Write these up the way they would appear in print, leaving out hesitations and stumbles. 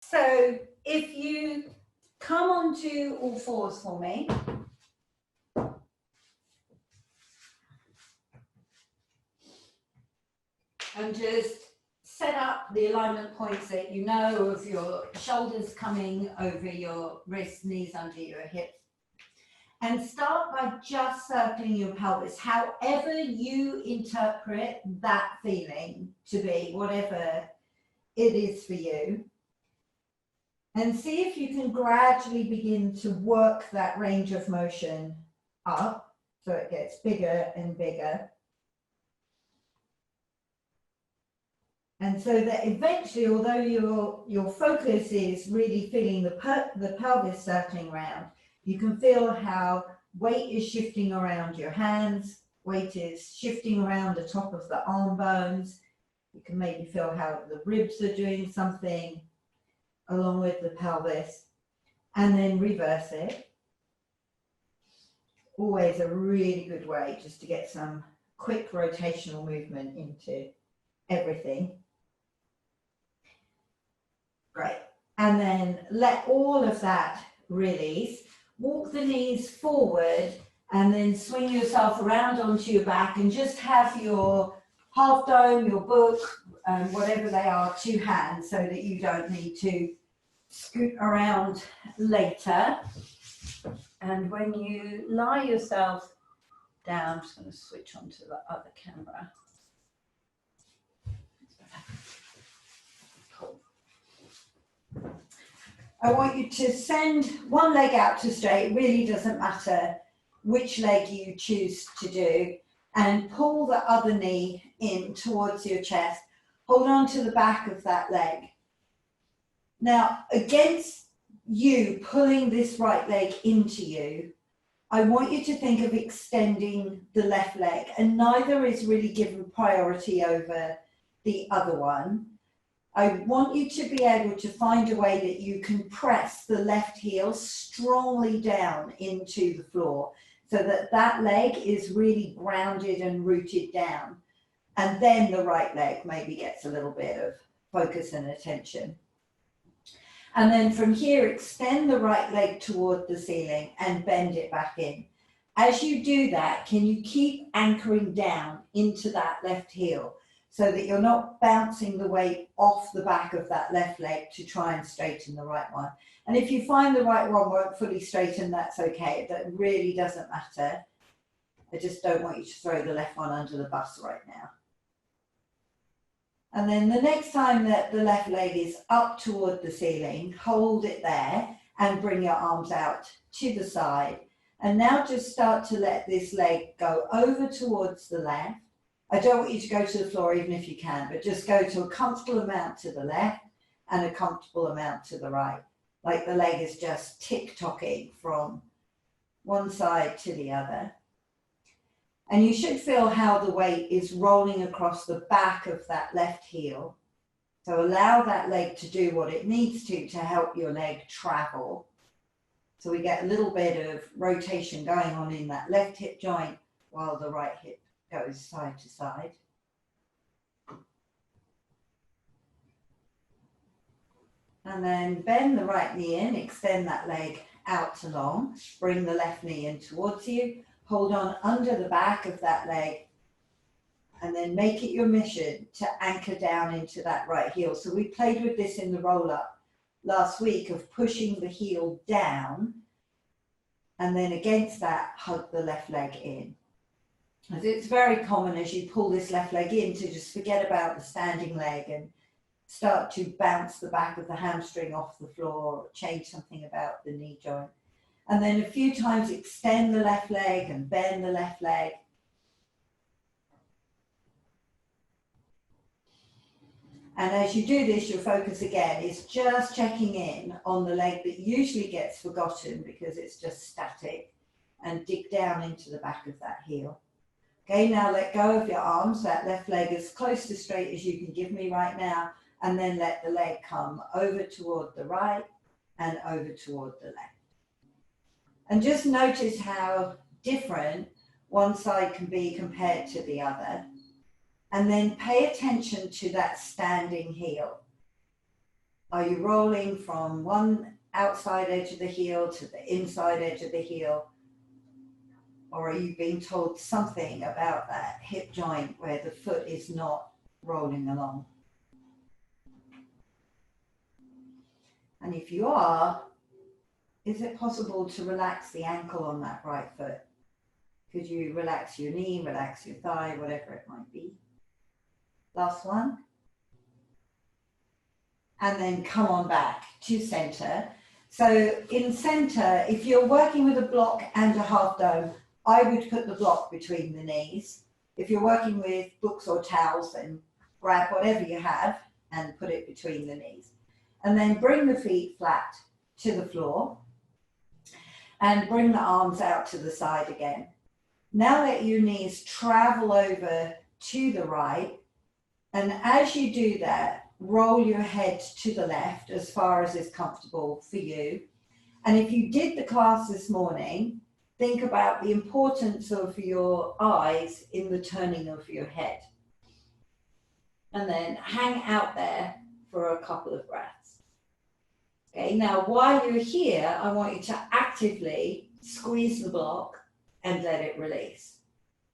So if you come onto all fours for me. And just set up the alignment points that you know of your shoulders coming over your wrists, knees under your hips. And start by just circling your pelvis, however you interpret that feeling to be, whatever it is for you. And see if you can gradually begin to work that range of motion up so it gets bigger and bigger. And so that eventually, although your focus is really feeling the pelvis circling around, you can feel how weight is shifting around your hands, weight is shifting around the top of the arm bones. You can maybe feel how the ribs are doing something along with the pelvis, and then reverse it. Always a really good way just to get some quick rotational movement into everything. Great. And then let all of that release. Walk the knees forward and then swing yourself around onto your back and just have your half dome, your book, whatever they are, to hand so that you don't need to scoot around later. And when you lie yourself down, I'm just going to switch onto the other camera. I want you to send one leg out to straight. It really doesn't matter which leg you choose to do. And pull the other knee in towards your chest. Hold on to the back of that leg. Now, against you pulling this right leg into you, I want you to think of extending the left leg. And neither is really given priority over the other one. I want you to be able to find a way that you can press the left heel strongly down into the floor so that that leg is really grounded and rooted down. And then the right leg maybe gets a little bit of focus and attention. And then from here, extend the right leg toward the ceiling and bend it back in. As you do that, can you keep anchoring down into that left heel so that you're not bouncing the weight off the back of that left leg to try and straighten the right one. And if you find the right one won't fully straighten, that's okay. That really doesn't matter. I just don't want you to throw the left one under the bus right now. And then the next time that the left leg is up toward the ceiling, hold it there and bring your arms out to the side. And now just start to let this leg go over towards the left. I don't want you to go to the floor even if you can, but just go to a comfortable amount to the left and a comfortable amount to the right. Like the leg is just tick-tocking from one side to the other. And you should feel how the weight is rolling across the back of that left heel. So allow that leg to do what it needs to help your leg travel. So we get a little bit of rotation going on in that left hip joint while the right hip goes side to side. And then bend the right knee in, extend that leg out to long, bring the left knee in towards you, hold on under the back of that leg, and then make it your mission to anchor down into that right heel. So we played with this in the roll-up last week of pushing the heel down, and then against that, hug the left leg in. As it's very common as you pull this left leg in to just forget about the standing leg and start to bounce the back of the hamstring off the floor, or change something about the knee joint. And then a few times extend the left leg and bend the left leg. And as you do this, your focus again is just checking in on the leg that usually gets forgotten because it's just static, and dig down into the back of that heel. Okay, now let go of your arms, that left leg as close to straight as you can give me right now, and then let the leg come over toward the right and over toward the left. And just notice how different one side can be compared to the other. And then pay attention to that standing heel. Are you rolling from one outside edge of the heel to the inside edge of the heel? Or are you being told something about that hip joint where the foot is not rolling along? And if you are, is it possible to relax the ankle on that right foot? Could you relax your knee, relax your thigh, whatever it might be? Last one. And then come on back to center. So in center, if you're working with a block and a half dome, I would put the block between the knees. If you're working with books or towels, then grab whatever you have and put it between the knees. And then bring the feet flat to the floor and bring the arms out to the side again. Now let your knees travel over to the right. And as you do that, roll your head to the left as far as is comfortable for you. And if you did the class this morning, think about the importance of your eyes in the turning of your head. And then hang out there for a couple of breaths. Okay, now while you're here, I want you to actively squeeze the block and let it release.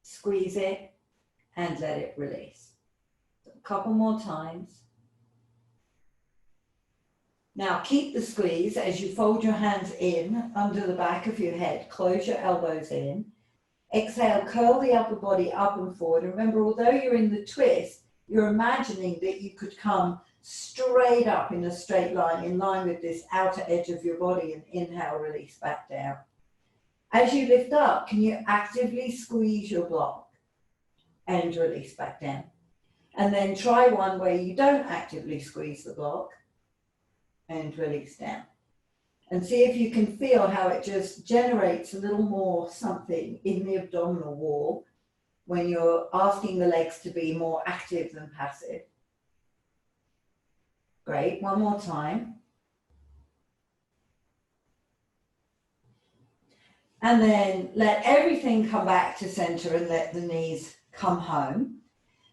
Squeeze it and let it release. A couple more times. Now keep the squeeze as you fold your hands in under the back of your head. Close your elbows in. Exhale, curl the upper body up and forward. And remember, although you're in the twist, you're imagining that you could come straight up in a straight line, in line with this outer edge of your body, and inhale, release back down. As you lift up, can you actively squeeze your block and release back down? And then try one where you don't actively squeeze the block and release down. And see if you can feel how it just generates a little more something in the abdominal wall when you're asking the legs to be more active than passive. Great, one more time. And then let everything come back to center and let the knees come home.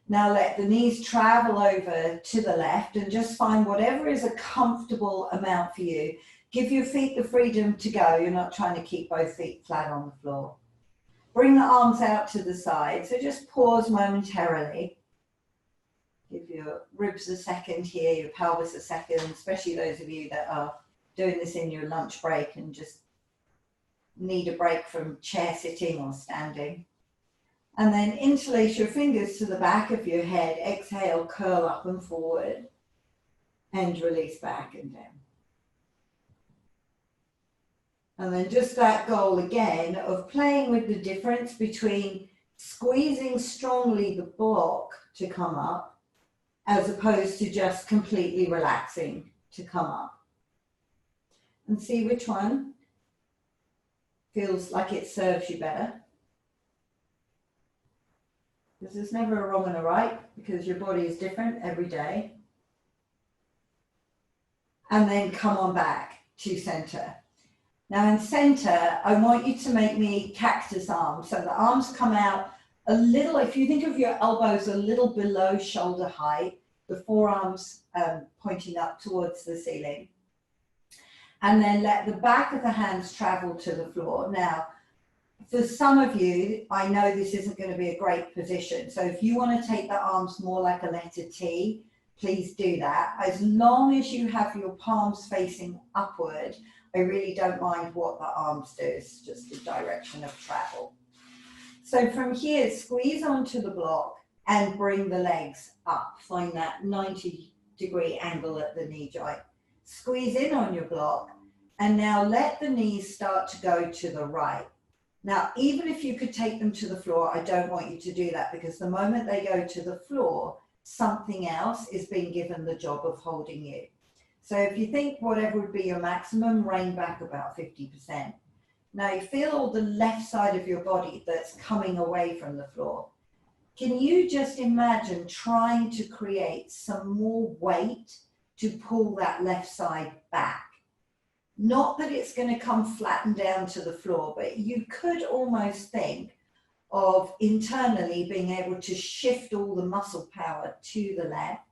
Now let the knees travel over to the left and just find whatever is a comfortable amount for you. Give your feet the freedom to go. You're not trying to keep both feet flat on the floor. Bring the arms out to the side. So just pause momentarily. Give your ribs a second here, your pelvis a second, especially those of you that are doing this in your lunch break and just need a break from chair sitting or standing. And then interlace your fingers to the back of your head. Exhale, curl up and forward and release back and down. And then just that goal again of playing with the difference between squeezing strongly the block to come up as opposed to just completely relaxing to come up. And see which one feels like it serves you better. Because there's never a wrong and a right, because your body is different every day. And then come on back to center. Now in center, I want you to make me cactus arms. So the arms come out a little, if you think of your elbows a little below shoulder height, the forearms pointing up towards the ceiling. And then let the back of the hands travel to the floor. Now, for some of you, I know this isn't going to be a great position. So if you want to take the arms more like a letter T, please do that. As long as you have your palms facing upward, I really don't mind what the arms do. It's just the direction of travel. So from here, squeeze onto the block and bring the legs up. Find that 90-degree angle at the knee joint. Squeeze in on your block, and now let the knees start to go to the right. Now, even if you could take them to the floor, I don't want you to do that, because the moment they go to the floor, something else is being given the job of holding you. So if you think whatever would be your maximum, rein back about 50%. Now you feel the left side of your body that's coming away from the floor. Can you just imagine trying to create some more weight to pull that left side back? Not that it's going to come flatten down to the floor, but you could almost think of internally being able to shift all the muscle power to the left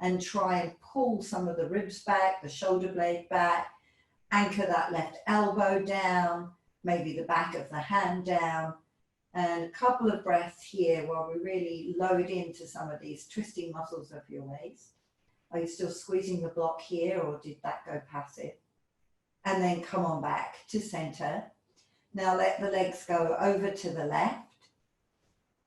and try and pull some of the ribs back, the shoulder blade back, anchor that left elbow down, maybe the back of the hand down, and a couple of breaths here while we really load into some of these twisting muscles of your waist. Are you still squeezing the block here, or did that go passive? And then come on back to center. Now let the legs go over to the left.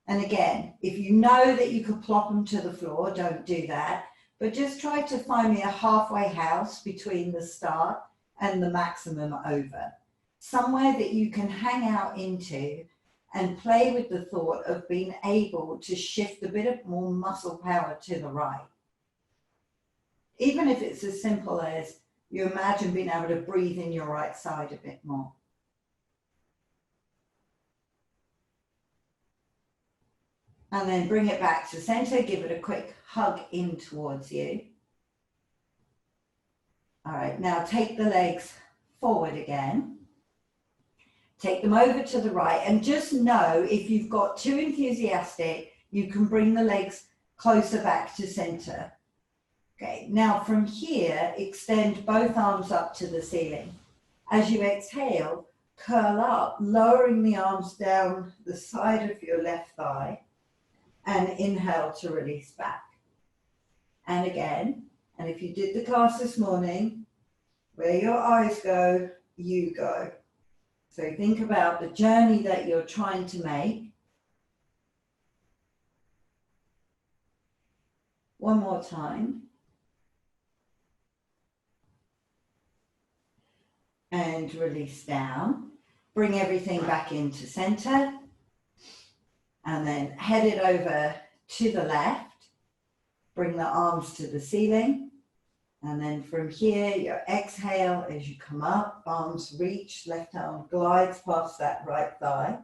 And again, if you know that you could plop them to the floor, don't do that. But just try to find me a halfway house between the start and the maximum over. Somewhere that you can hang out into and play with the thought of being able to shift a bit of more muscle power to the right. Even if it's as simple as you imagine being able to breathe in your right side a bit more. And then bring it back to center, give it a quick hug in towards you. All right, now take the legs forward again. Take them over to the right, and just know if you've got too enthusiastic, you can bring the legs closer back to center. Okay, now from here, extend both arms up to the ceiling. As you exhale, curl up, lowering the arms down the side of your left thigh, and inhale to release back. And again, and if you did the class this morning, where your eyes go, you go. So think about the journey that you're trying to make. One more time. And release down. Bring everything back into center. And then head it over to the left. Bring the arms to the ceiling. And then from here, your exhale as you come up, arms reach, left arm glides past that right thigh.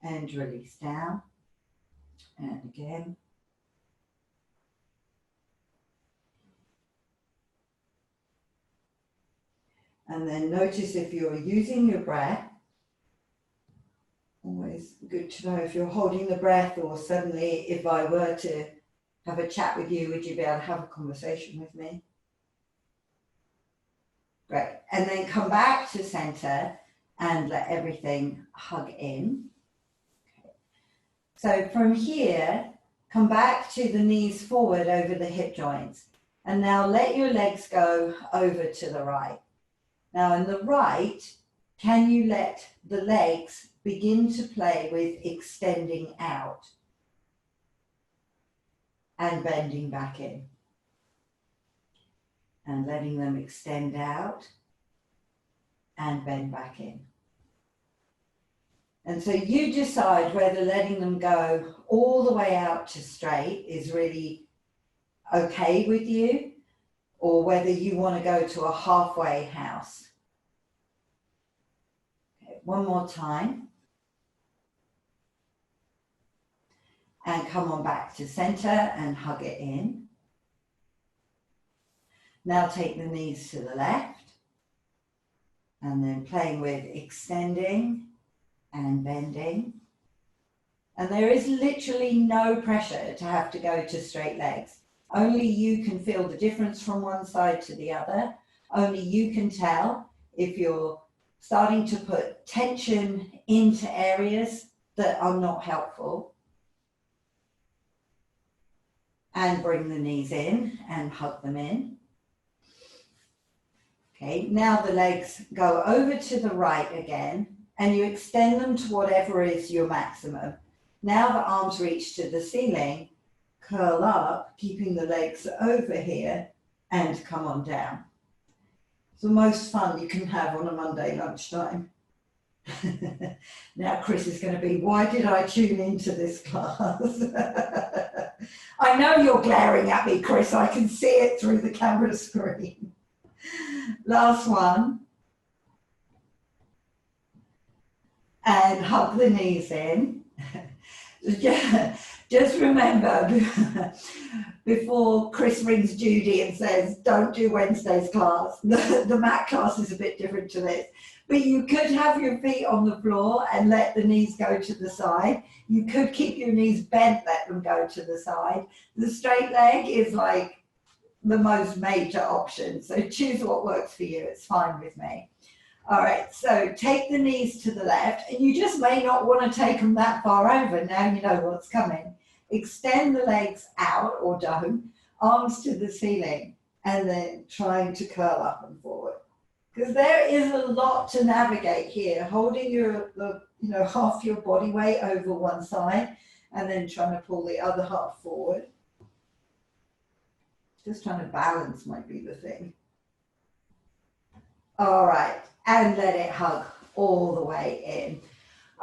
And release down. And again. And then notice if you're using your breath. Always good to know if you're holding the breath, or suddenly if I were to have a chat with you, would you be able to have a conversation with me? Great. And then come back to center and let everything hug in. Okay. So from here, come back to the knees forward over the hip joints. And now let your legs go over to the right. Now in the right, can you let the legs begin to play with extending out and bending back in? And letting them extend out and bend back in. And so you decide whether letting them go all the way out to straight is really okay with you, or whether you want to go to a halfway house. Okay, one more time. And come on back to center and hug it in. Now take the knees to the left, and then playing with extending and bending. And there is literally no pressure to have to go to straight legs. Only you can feel the difference from one side to the other. Only you can tell if you're starting to put tension into areas that are not helpful. And bring the knees in and hug them in. Okay, now the legs go over to the right again, and you extend them to whatever is your maximum. Now the arms reach to the ceiling, curl up, keeping the legs over here, and come on down. It's the most fun you can have on a Monday lunchtime. Now Chris is going to be, why did I tune into this class? I know you're glaring at me, Chris. I can see it through the camera screen. Last one. And hug the knees in. Just remember, before Chris rings Judy and says, don't do Wednesday's class, the mat class is a bit different to this. But you could have your feet on the floor and let the knees go to the side. You could keep your knees bent, let them go to the side. The straight leg is like the most major option. So choose what works for you. It's fine with me. All right, so take the knees to the left, and you just may not want to take them that far over. Now you know what's coming. Extend the legs out, or don't, arms to the ceiling, and then trying to curl up and forward. Because there is a lot to navigate here, holding your half your body weight over one side, and then trying to pull the other half forward. Just trying to balance might be the thing. All right, and let it hug all the way in.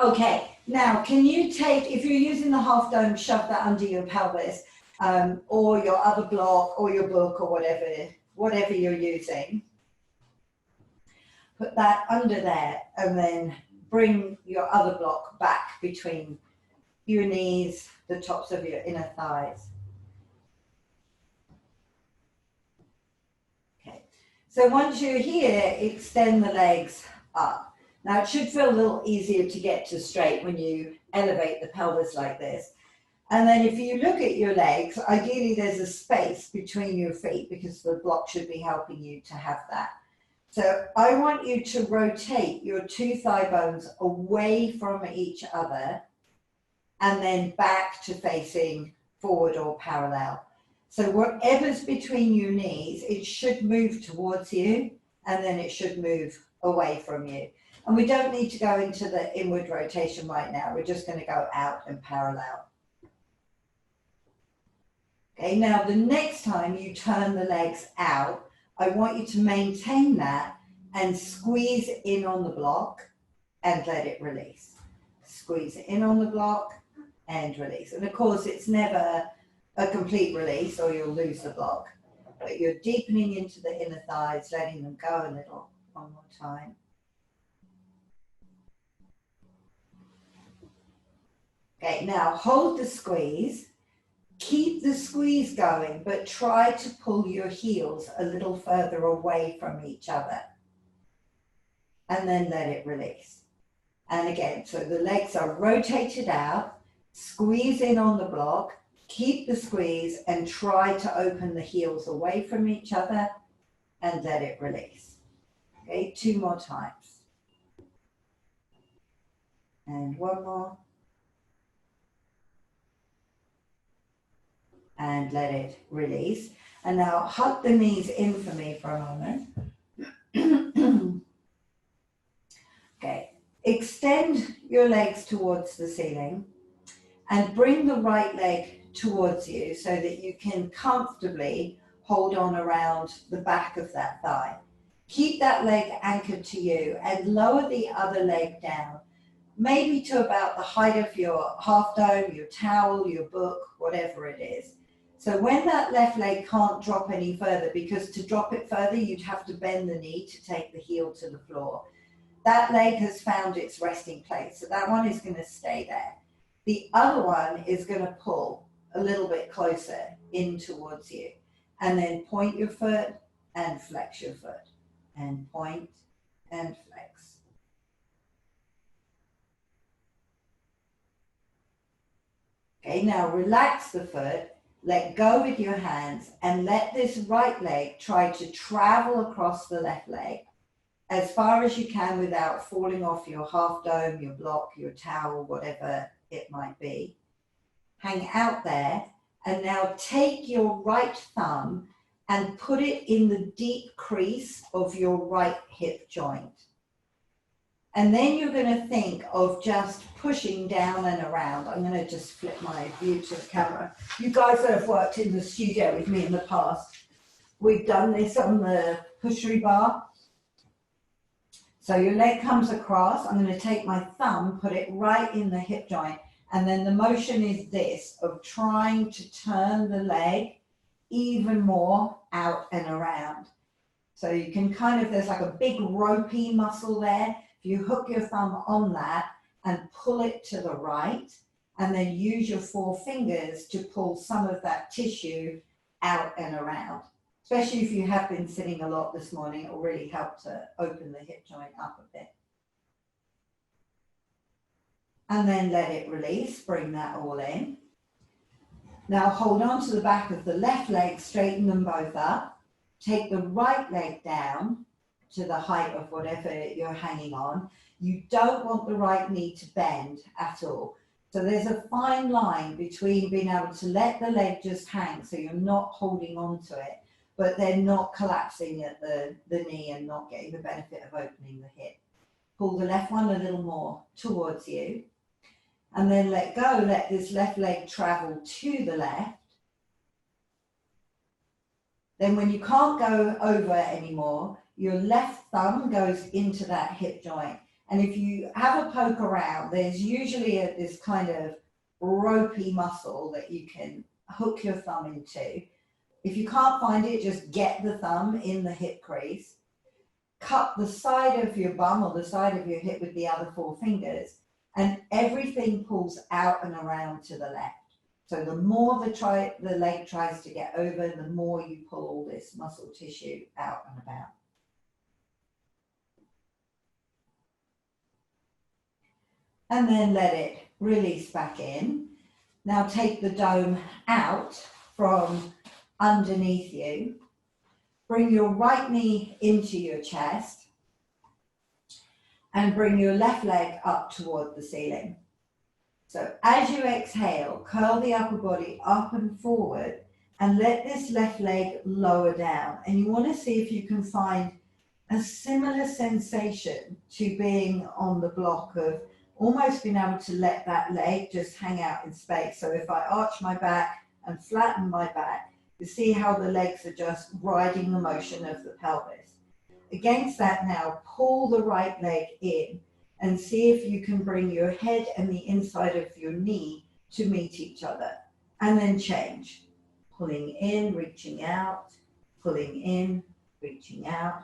Okay, now can you take, if you're using the half dome, shove that under your pelvis, or your other block, or your book, or whatever you're using. Put that under there, and then bring your other block back between your knees, the tops of your inner thighs. Okay, so once you're here, extend the legs up. Now it should feel a little easier to get to straight when you elevate the pelvis like this. And then if you look at your legs, ideally there's a space between your feet because the block should be helping you to have that. So I want you to rotate your two thigh bones away from each other and then back to facing forward or parallel. So whatever's between your knees, it should move towards you, and then it should move away from you. And we don't need to go into the inward rotation right now. We're just going to go out and parallel. Okay, now the next time you turn the legs out, I want you to maintain that and squeeze in on the block and let it release. Squeeze in on the block and release. And of course, it's never a complete release or you'll lose the block. But you're deepening into the inner thighs, letting them go a little. One more time. Okay, now hold the squeeze. Keep the squeeze going, but try to pull your heels a little further away from each other. And then let it release. And again, so the legs are rotated out, squeeze in on the block, keep the squeeze and try to open the heels away from each other and let it release. Okay, 2 more times. And 1 more. And let it release. And now hug the knees in for me for a moment. Okay, extend your legs towards the ceiling and bring the right leg towards you so that you can comfortably hold on around the back of that thigh. Keep that leg anchored to you and lower the other leg down, maybe to about the height of your half dome, your towel, your book, whatever it is. So when that left leg can't drop any further, because to drop it further, you'd have to bend the knee to take the heel to the floor. That leg has found its resting place, so that one is going to stay there. The other one is going to pull a little bit closer in towards you, and then point your foot and flex your foot, and point and flex. Okay, now relax the foot, let go with your hands, and let this right leg try to travel across the left leg as far as you can without falling off your half dome, your block, your towel, whatever it might be. Hang out there, and now take your right thumb and put it in the deep crease of your right hip joint. And then you're going to think of just pushing down and around. I'm going to just flip my view to the camera. You guys that have worked in the studio with me in the past, we've done this on the pushery bar. So your leg comes across. I'm going to take my thumb, put it right in the hip joint, and then the motion is this, of trying to turn the leg even more out and around. So you can kind of, there's like a big ropey muscle there. If you hook your thumb on that and pull it to the right, and then use your 4 fingers to pull some of that tissue out and around. Especially if you have been sitting a lot this morning, it will really help to open the hip joint up a bit. And then let it release, bring that all in. Now hold on to the back of the left leg, straighten them both up. Take the right leg down to the height of whatever you're hanging on. You don't want the right knee to bend at all. So there's a fine line between being able to let the leg just hang so you're not holding on to it, but then not collapsing at the knee and not getting the benefit of opening the hip. Pull the left one a little more towards you, and then let go. Let this left leg travel to the left. Then when you can't go over anymore, your left thumb goes into that hip joint. And if you have a poke around, there's usually this kind of ropey muscle that you can hook your thumb into. If you can't find it, just get the thumb in the hip crease. Cup the side of your bum or the side of your hip with the other 4 fingers, and everything pulls out and around to the left. So the more the leg tries to get over, the more you pull all this muscle tissue out and about. And then let it release back in. Now take the dome out from underneath you. Bring your right knee into your chest and bring your left leg up toward the ceiling. So as you exhale, curl the upper body up and forward and let this left leg lower down. And you want to see if you can find a similar sensation to being on the block of almost being able to let that leg just hang out in space. So if I arch my back and flatten my back, you see how the legs are just riding the motion of the pelvis. Against that now, pull the right leg in and see if you can bring your head and the inside of your knee to meet each other. And then change. Pulling in, reaching out, pulling in, reaching out.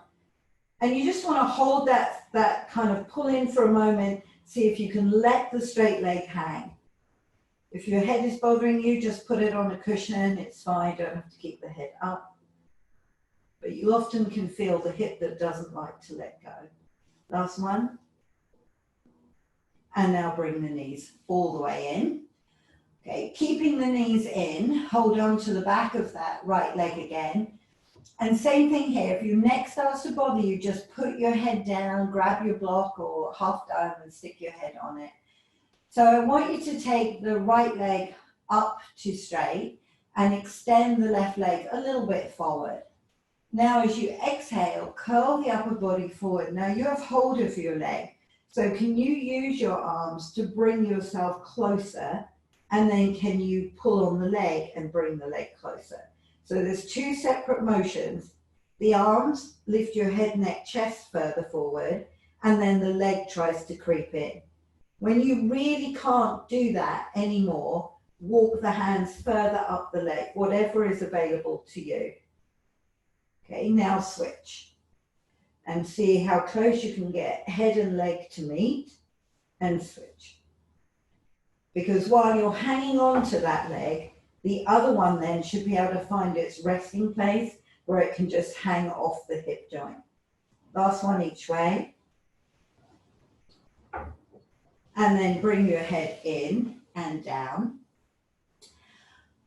And you just want to hold that kind of pull in for a moment. See if you can let the straight leg hang. If your head is bothering you, just put it on a cushion. It's fine, you don't have to keep the head up. But you often can feel the hip that doesn't like to let go. Last one. And now bring the knees all the way in. Okay, keeping the knees in, hold on to the back of that right leg again. And same thing here, if your neck starts to bother you, just put your head down, grab your block or half dome and stick your head on it. So I want you to take the right leg up to straight and extend the left leg a little bit forward. Now as you exhale, curl the upper body forward. Now you have hold of your leg. So can you use your arms to bring yourself closer, and then can you pull on the leg and bring the leg closer? So there's 2 separate motions. The arms lift your head, neck, chest further forward, and then the leg tries to creep in. When you really can't do that anymore, walk the hands further up the leg, whatever is available to you. Okay, now switch. And see how close you can get head and leg to meet, and switch. Because while you're hanging on to that leg, the other one then should be able to find its resting place where it can just hang off the hip joint. Last one each way. And then bring your head in and down.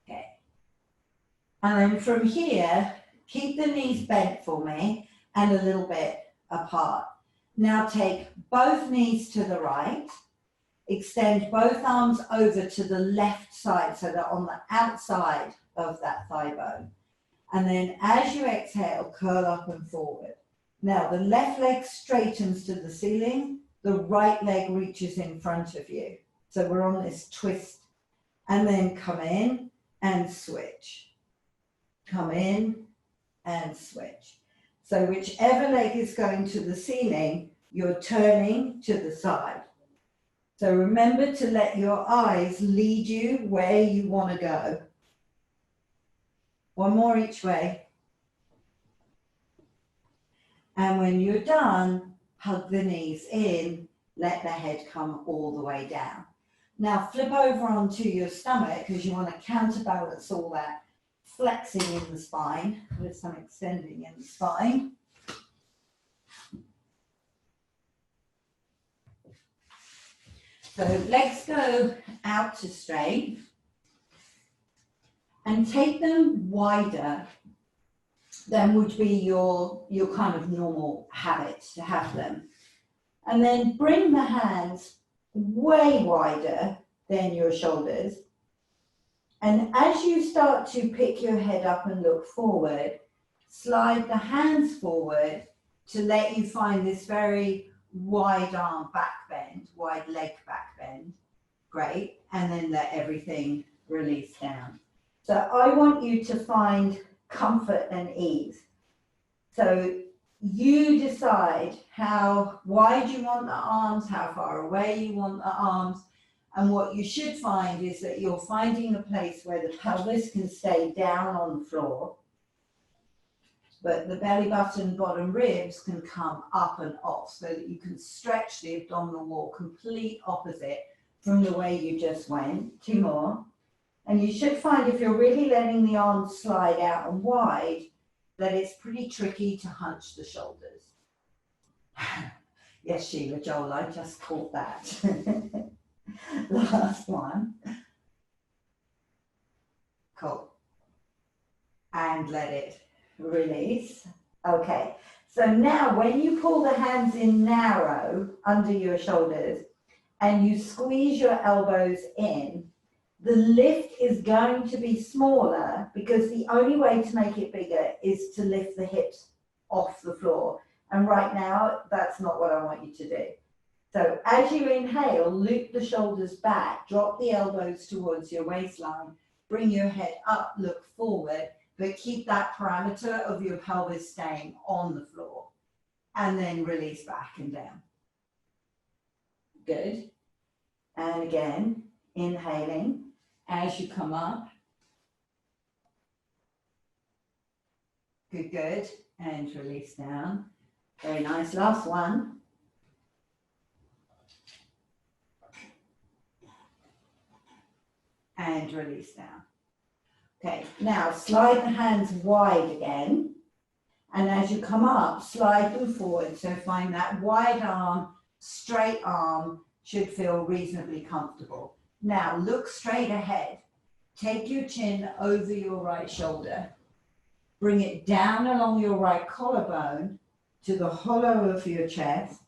Okay. And then from here, keep the knees bent for me and a little bit apart. Now take both knees to the right. Extend both arms over to the left side so they're on the outside of that thigh bone. And then as you exhale, curl up and forward. Now the left leg straightens to the ceiling, the right leg reaches in front of you. So we're on this twist. And then come in and switch. Come in and switch. So whichever leg is going to the ceiling, you're turning to the side. So remember to let your eyes lead you where you want to go. One more each way. And when you're done, hug the knees in, let the head come all the way down. Now flip over onto your stomach because you want to counterbalance all that flexing in the spine with some extending in the spine. So legs go out to straight. and take them wider than would be your kind of normal habit to have them. And then bring the hands way wider than your shoulders. And as you start to pick your head up and look forward, slide the hands forward to let you find this very wide arm back bend, wide leg back bend. Great. And then let everything release down. So I want you to find comfort and ease. So you decide how wide you want the arms, how far away you want the arms, and what you should find is that you're finding a place where the pelvis can stay down on the floor, but the belly button, bottom ribs can come up and off so that you can stretch the abdominal wall complete opposite from the way you just went. 2 more. And you should find if you're really letting the arms slide out and wide, that it's pretty tricky to hunch the shoulders. Yes, Sheila, Joel, I just caught that. Last one. Cool. And let it release. Okay. So now when you pull the hands in narrow under your shoulders and you squeeze your elbows in, the lift is going to be smaller because the only way to make it bigger is to lift the hips off the floor. And right now, that's not what I want you to do. So as you inhale, loop the shoulders back, drop the elbows towards your waistline, bring your head up, look forward, but keep that parameter of your pelvis staying on the floor. And then release back and down. Good. And again, inhaling as you come up. Good, good. And release down. Very nice. Last one. And release down. Okay, now slide the hands wide again. And as you come up, slide them forward. So find that wide arm, straight arm should feel reasonably comfortable. Now look straight ahead. Take your chin over your right shoulder. Bring it down along your right collarbone to the hollow of your chest,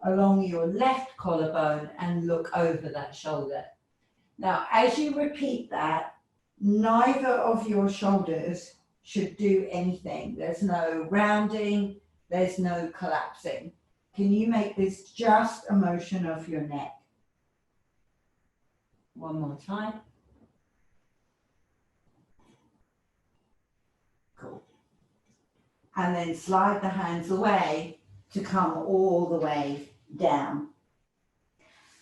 along your left collarbone, and look over that shoulder. Now, as you repeat that, neither of your shoulders should do anything. There's no rounding, there's no collapsing. Can you make this just a motion of your neck? One more time. Cool. And then slide the hands away to come all the way down.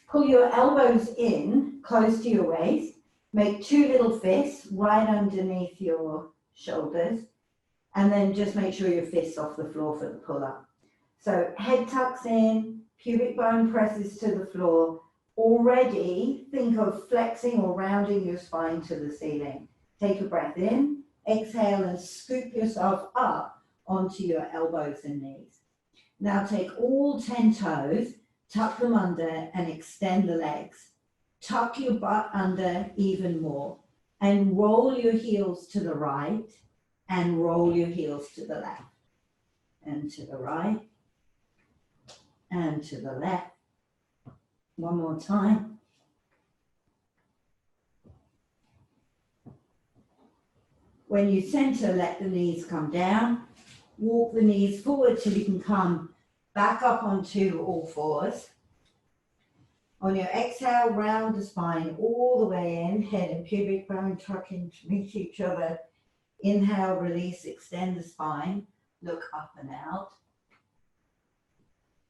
Pull your elbows in, close to your waist. Make 2 little fists right underneath your shoulders. And then just make sure your fists off the floor for the pull-up. So head tucks in, pubic bone presses to the floor. Already think of flexing or rounding your spine to the ceiling. Take a breath in, exhale and scoop yourself up onto your elbows and knees. Now take all 10 toes, tuck them under and extend the legs. Tuck your butt under even more and roll your heels to the right and roll your heels to the left and to the right and to the left. One more time. When you center, let the knees come down. Walk the knees forward till you can come back up onto all fours. On your exhale, round the spine all the way in, head and pubic bone tucking to meet each other. Inhale, release, extend the spine, look up and out.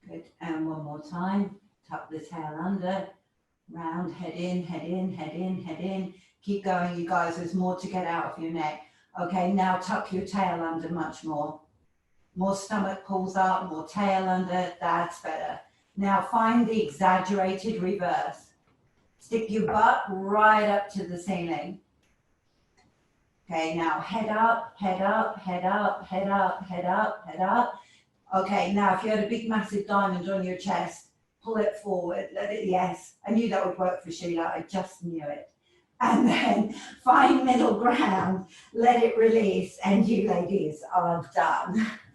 Good, and one more time. Tuck the tail under, round, head in, head in, head in, head in. Keep going, you guys, there's more to get out of your neck. Okay, now tuck your tail under much more. More stomach pulls up, more tail under, that's better. Now find the exaggerated reverse. Stick your butt right up to the ceiling. Okay, now head up, head up, head up, head up, head up, head up. Okay, now if you had a big massive diamond on your chest, pull it forward, let it, yes. I knew that would work for Sheila, I just knew it. and then find middle ground, let it release, and you ladies are done.